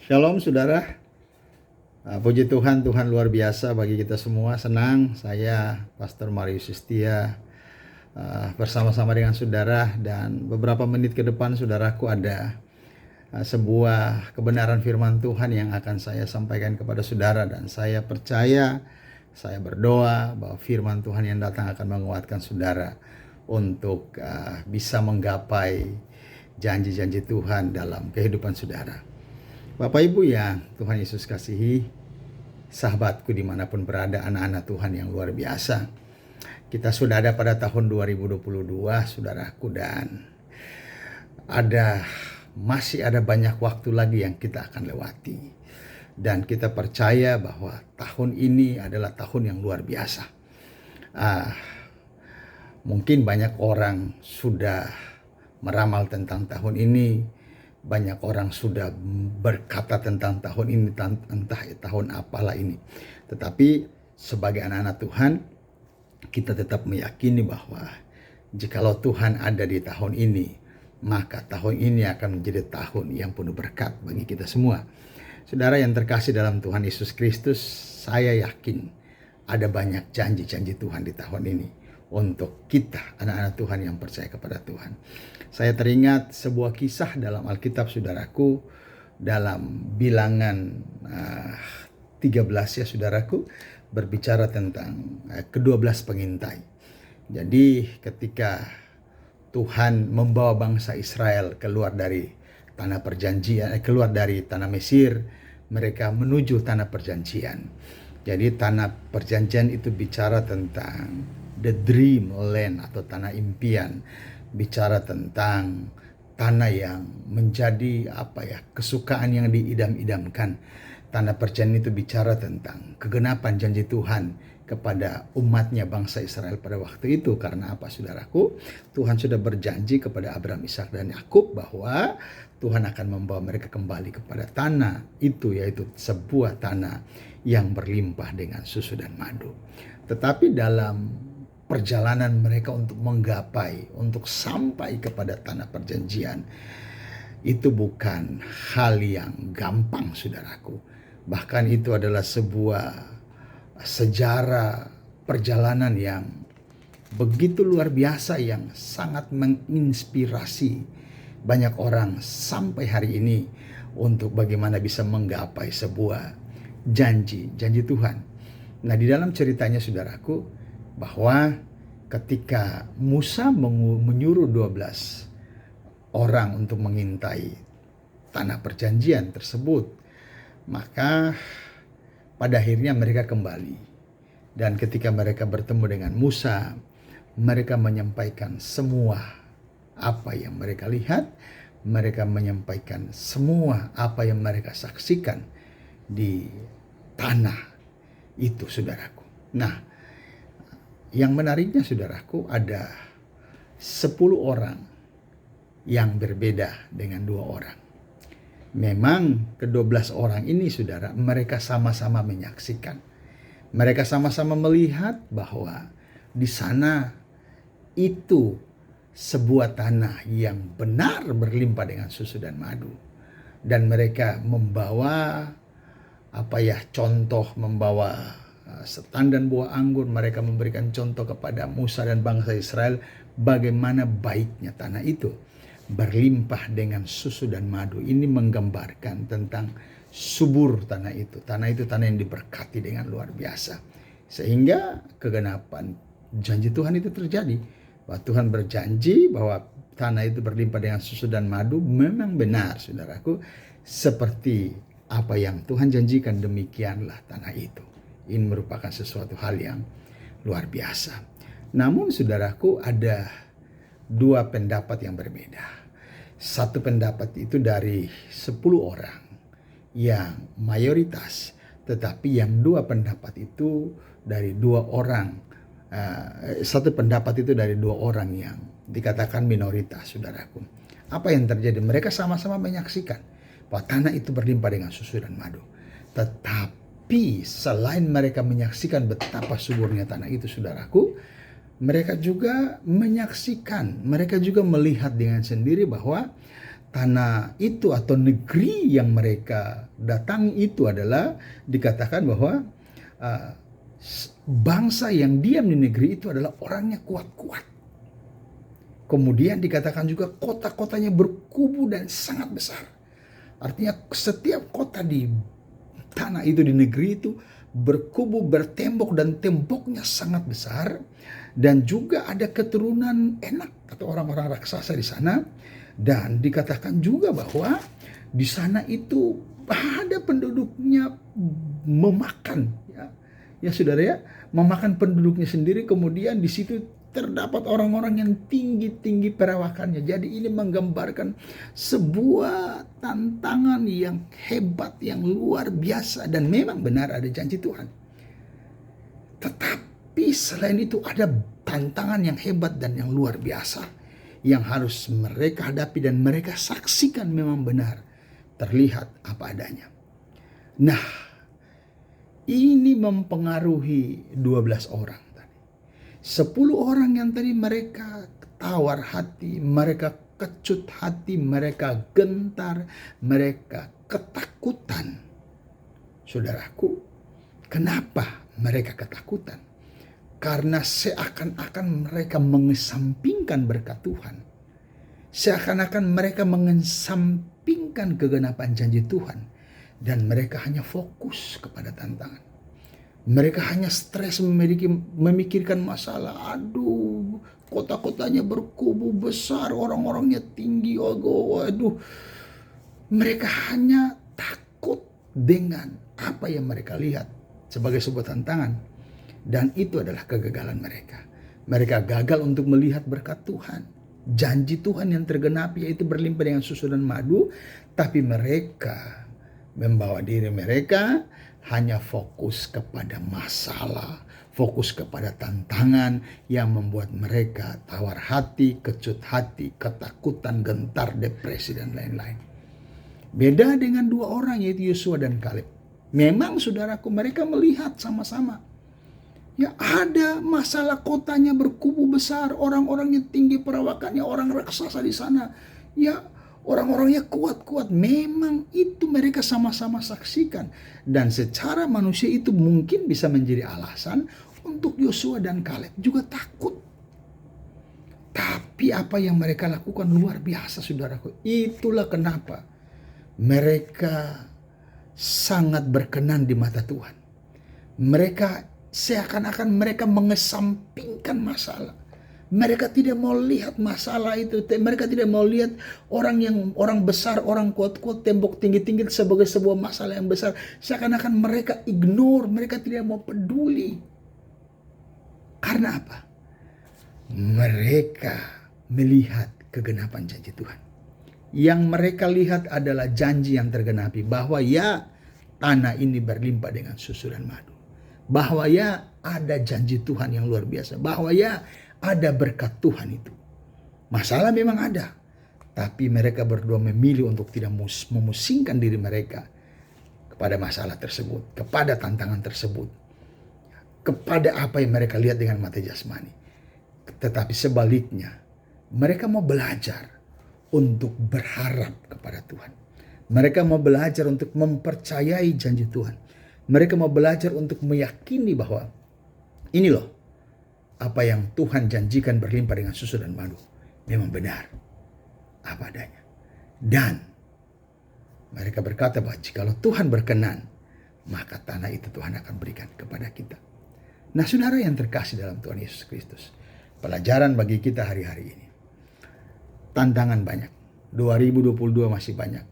Shalom saudara. Puji Tuhan, Tuhan luar biasa bagi kita semua. Senang saya Pastor Marius Yustia bersama-sama dengan saudara, dan beberapa menit ke depan saudaraku ada sebuah kebenaran firman Tuhan yang akan saya sampaikan kepada saudara, dan saya percaya, saya berdoa bahwa firman Tuhan yang datang akan menguatkan saudara untuk bisa menggapai janji-janji Tuhan dalam kehidupan saudara. Bapak Ibu yang Tuhan Yesus kasihi, sahabatku dimanapun berada, anak-anak Tuhan yang luar biasa. Kita sudah ada pada tahun 2022 saudaraku, dan masih ada banyak waktu lagi yang kita akan lewati. Dan kita percaya bahwa tahun ini adalah tahun yang luar biasa. Mungkin banyak orang sudah meramal tentang tahun ini. Banyak orang sudah berkata tentang tahun ini, entah tahun apalah ini. Tetapi sebagai anak-anak Tuhan, kita tetap meyakini bahwa jikalau Tuhan ada di tahun ini, maka tahun ini akan menjadi tahun yang penuh berkat bagi kita semua. Saudara yang terkasih dalam Tuhan Yesus Kristus, saya yakin ada banyak janji-janji Tuhan di tahun ini untuk kita, anak-anak Tuhan yang percaya kepada Tuhan. Saya teringat sebuah kisah dalam Alkitab saudaraku, dalam Bilangan 13 ya saudaraku, berbicara tentang ke-12 pengintai. Jadi ketika Tuhan membawa bangsa Israel keluar dari tanah perjanjian, keluar dari tanah Mesir, mereka menuju tanah perjanjian. Jadi tanah perjanjian itu bicara tentang the dream land atau tanah impian, bicara tentang tanah yang menjadi kesukaan yang diidam-idamkan. Tanah perjanjian itu bicara tentang kegenapan janji Tuhan kepada umatnya bangsa Israel pada waktu itu. Karena apa saudaraku? Tuhan sudah berjanji kepada Abraham, Ishak dan Yakub bahwa Tuhan akan membawa mereka kembali kepada tanah itu, yaitu sebuah tanah yang berlimpah dengan susu dan madu. Tetapi dalam perjalanan mereka untuk menggapai, untuk sampai kepada tanah perjanjian, itu bukan hal yang gampang saudaraku. Bahkan itu adalah sebuah sejarah perjalanan yang begitu luar biasa, yang sangat menginspirasi banyak orang sampai hari ini untuk bagaimana bisa menggapai sebuah janji Tuhan. Nah, di dalam ceritanya saudaraku, bahwa ketika Musa menyuruh 12 orang untuk mengintai tanah perjanjian tersebut, maka pada akhirnya mereka kembali. Dan ketika mereka bertemu dengan Musa, mereka menyampaikan semua apa yang mereka lihat, mereka menyampaikan semua apa yang mereka saksikan di tanah itu saudaraku. Nah, yang menariknya saudaraku, ada 10 orang yang berbeda dengan 2 orang. Memang ke-12 orang ini saudara, mereka sama-sama menyaksikan. Mereka sama-sama melihat bahwa di sana itu sebuah tanah yang benar berlimpah dengan susu dan madu. Dan mereka membawa contoh, membawa setandan buah anggur. Mereka memberikan contoh kepada Musa dan bangsa Israel bagaimana baiknya tanah itu berlimpah dengan susu dan madu. Ini menggambarkan tentang subur tanah itu. Tanah itu tanah yang diberkati dengan luar biasa. Sehingga kegenapan janji Tuhan itu terjadi. Bahwa Tuhan berjanji bahwa tanah itu berlimpah dengan susu dan madu. Memang benar saudaraku, seperti apa yang Tuhan janjikan, demikianlah tanah itu. Ini merupakan sesuatu hal yang luar biasa. Namun saudaraku, ada 2 pendapat yang berbeda. Satu pendapat itu dari 10 orang yang mayoritas, tetapi yang 2 pendapat itu dari 2 orang. Satu pendapat itu dari 2 orang yang dikatakan minoritas saudaraku. Apa yang terjadi? Mereka sama-sama menyaksikan bahwa tanah itu berlimpah dengan susu dan madu. Tetapi selain mereka menyaksikan betapa suburnya tanah itu saudaraku, mereka juga menyaksikan, mereka juga melihat dengan sendiri bahwa tanah itu atau negeri yang mereka datangi itu adalah dikatakan bahwa bangsa yang diam di negeri itu adalah orangnya kuat-kuat. Kemudian dikatakan juga kota-kotanya berkubu dan sangat besar. Artinya setiap kota di tanah itu, di negeri itu berkubu, bertembok, dan temboknya sangat besar. Dan juga ada keturunan Enak atau orang-orang raksasa di sana. Dan dikatakan juga bahwa di sana itu ada penduduknya memakan, ya saudara ya, memakan penduduknya sendiri. Kemudian di situ terdapat orang-orang yang tinggi-tinggi perawakannya. Jadi ini menggambarkan sebuah tantangan yang hebat, yang luar biasa. Dan memang benar ada janji Tuhan. Tetapi selain itu ada tantangan yang hebat dan yang luar biasa yang harus mereka hadapi dan mereka saksikan memang benar terlihat apa adanya. Nah, ini mempengaruhi 12 orang tadi. 10 orang yang tadi mereka tawar hati, mereka kecut hati, mereka gentar, mereka ketakutan. Saudaraku, kenapa mereka ketakutan? Karena seakan-akan mereka mengesampingkan berkat Tuhan. Seakan-akan mereka mengesampingkan kegenapan janji Tuhan. Dan mereka hanya fokus kepada tantangan. Mereka hanya stres memikirkan masalah. Aduh, kota-kotanya berkubu besar, orang-orangnya tinggi. Aduh, mereka hanya takut dengan apa yang mereka lihat sebagai sebuah tantangan. Dan itu adalah kegagalan mereka. Mereka gagal untuk melihat berkat Tuhan. Janji Tuhan yang tergenapi, yaitu berlimpah dengan susu dan madu. Tapi mereka membawa diri mereka hanya fokus kepada masalah. Fokus kepada tantangan yang membuat mereka tawar hati, kecut hati, ketakutan, gentar, depresi, dan lain-lain. Beda dengan 2 orang, yaitu Yosua dan Kaleb. Memang saudaraku, mereka melihat sama-sama. Ya, ada masalah, kotanya berkubu besar, orang-orangnya tinggi perawakannya, orang raksasa di sana. Ya, orang-orangnya kuat-kuat. Memang itu mereka sama-sama saksikan. Dan secara manusia itu mungkin bisa menjadi alasan untuk Yosua dan Kaleb juga takut. Tapi apa yang mereka lakukan luar biasa, saudaraku. Itulah kenapa mereka sangat berkenan di mata Tuhan. Mereka seakan-akan mereka mengesampingkan masalah. Mereka tidak mau lihat masalah itu. Mereka tidak mau lihat orang besar, orang kuat-kuat, tembok tinggi-tinggi sebagai sebuah masalah yang besar. Seakan-akan mereka ignore, mereka tidak mau peduli. Karena apa? Mereka melihat kegenapan janji Tuhan. Yang mereka lihat adalah janji yang tergenapi, bahwa ya, tanah ini berlimpah dengan susu dan madu. Bahwa ya, ada janji Tuhan yang luar biasa. Bahwa ya, ada berkat Tuhan itu. Masalah memang ada. Tapi mereka berdua memilih untuk tidak memusingkan diri mereka kepada masalah tersebut. Kepada tantangan tersebut. Kepada apa yang mereka lihat dengan mata jasmani. Tetapi sebaliknya, mereka mau belajar untuk berharap kepada Tuhan. Mereka mau belajar untuk mempercayai janji Tuhan. Mereka mau belajar untuk meyakini bahwa ini loh, apa yang Tuhan janjikan berlimpah dengan susu dan madu memang benar apa adanya. Dan mereka berkata bahwa jikalau Tuhan berkenan, maka tanah itu Tuhan akan berikan kepada kita. Nah, saudara yang terkasih dalam Tuhan Yesus Kristus, pelajaran bagi kita hari-hari ini. Tantangan banyak. 2022 masih banyak.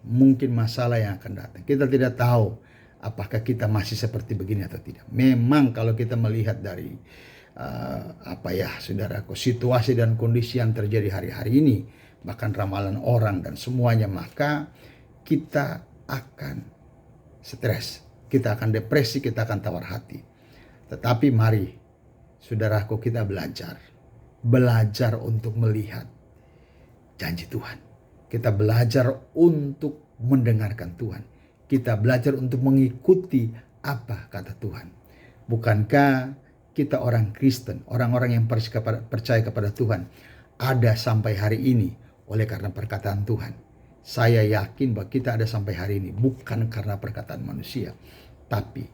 Mungkin masalah yang akan datang. Kita tidak tahu apakah kita masih seperti begini atau tidak. Memang kalau kita melihat dari saudaraku, situasi dan kondisi yang terjadi hari-hari ini, bahkan ramalan orang dan semuanya, maka kita akan stres, kita akan depresi, kita akan tawar hati. Tetapi mari saudaraku, kita belajar untuk melihat janji Tuhan. Kita belajar untuk mendengarkan Tuhan. Kita belajar untuk mengikuti apa kata Tuhan. Bukankah kita orang Kristen, orang-orang yang percaya kepada Tuhan, ada sampai hari ini oleh karena perkataan Tuhan. Saya yakin bahwa kita ada sampai hari ini bukan karena perkataan manusia, tapi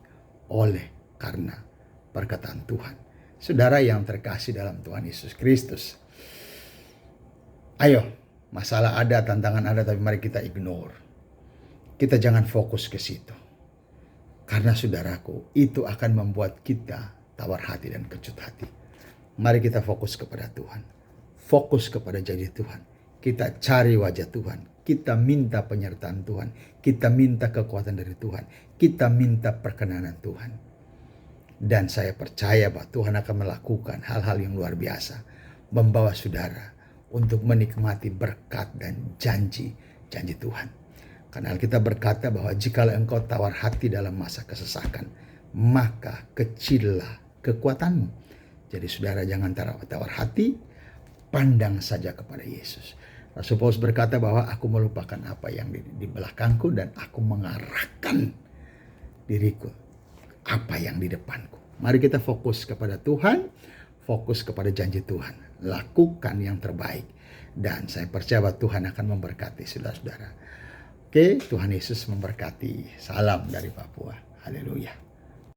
oleh karena perkataan Tuhan. Saudara yang terkasih dalam Tuhan Yesus Kristus, ayo, masalah ada, tantangan ada, tapi mari kita ignore. Kita jangan fokus ke situ. Karena saudaraku, itu akan membuat kita tawar hati dan kecut hati. Mari kita fokus kepada Tuhan. Fokus kepada janji Tuhan. Kita cari wajah Tuhan. Kita minta penyertaan Tuhan. Kita minta kekuatan dari Tuhan. Kita minta perkenanan Tuhan. Dan saya percaya bahwa Tuhan akan melakukan hal-hal yang luar biasa. Membawa saudara untuk menikmati berkat dan janji Tuhan. Karena Alkitab berkata bahwa jikalau engkau tawar hati dalam masa kesesakan, maka kecillah kekuatanmu. Jadi saudara jangan tawar hati, pandang saja kepada Yesus. Rasul Paulus berkata bahwa aku melupakan apa yang di belakangku dan aku mengarahkan diriku apa yang di depanku. Mari kita fokus kepada Tuhan, fokus kepada janji Tuhan. Lakukan yang terbaik. Dan saya percaya bahwa Tuhan akan memberkati saudara-saudara. Oke, Tuhan Yesus memberkati. Salam dari Papua. Haleluya.